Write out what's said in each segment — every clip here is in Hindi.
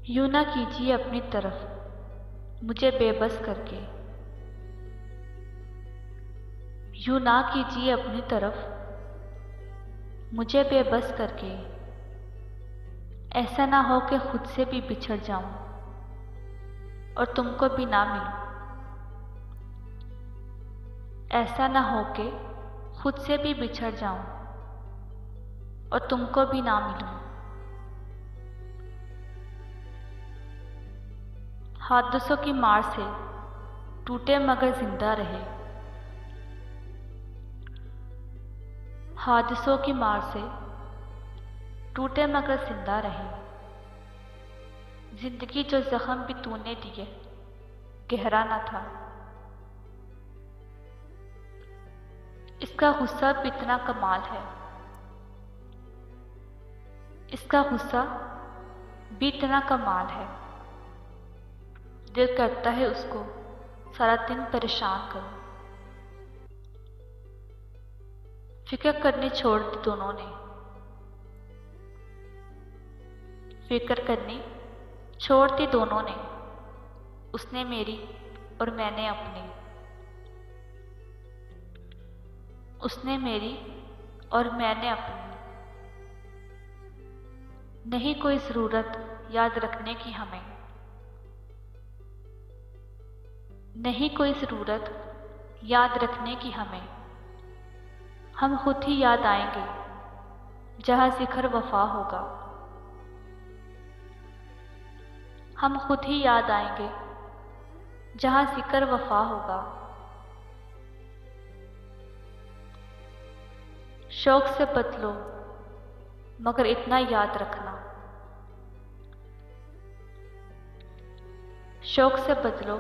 यूं ना कीजिए अपनी तरफ मुझे बेबस करके। यूं ना कीजिए अपनी तरफ मुझे बेबस करके। ऐसा ना हो कि खुद से भी बिछड़ जाऊं और तुमको भी ना मिलूं। ऐसा ना हो कि खुद से भी बिछड़ जाऊं और तुमको भी ना मिलूं। हादसों की मार से टूटे मगर जिंदा रहे। हादसों की मार से टूटे मगर जिंदा रहे। जिंदगी जो जख्म भी तूने दिए गहरा न था। इसका गुस्सा भी इतना कमाल है। इसका गुस्सा भी इतना कमाल है। दिल करता है उसको सारा दिन परेशान करूं। फिक्र करनी छोड़ दी दोनों ने। फिक्र करनी छोड़ दी दोनों ने। उसने मेरी और मैंने अपनी। उसने मेरी और मैंने अपनी। नहीं कोई ज़रूरत याद रखने की हमें। नहीं कोई ज़रूरत याद रखने की हमें। हम खुद ही याद आएंगे जहाँ ज़िक्र वफा होगा। हम खुद ही याद आएंगे जहाँ ज़िक्र वफा होगा। शौक से बदलो मगर इतना याद रखना। शौक से बदलो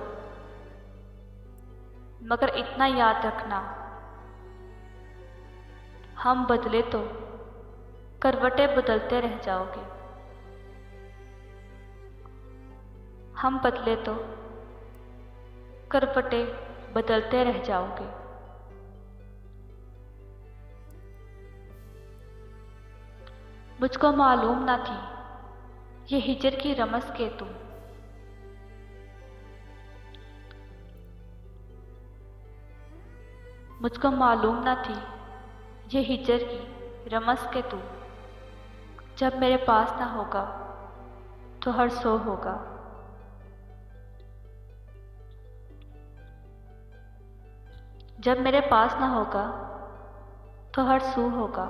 मगर इतना याद रखना। हम बदले तो करवटें बदलते रह जाओगे। हम बदले तो करवटें बदलते रह जाओगे। मुझको मालूम ना थी ये हिजर की रमस के तुम। मुझको मालूम ना थी ये हिजर की रमस के तुम। जब मेरे पास ना होगा तो हर सो होगा। जब मेरे पास ना होगा तो हर सू होगा।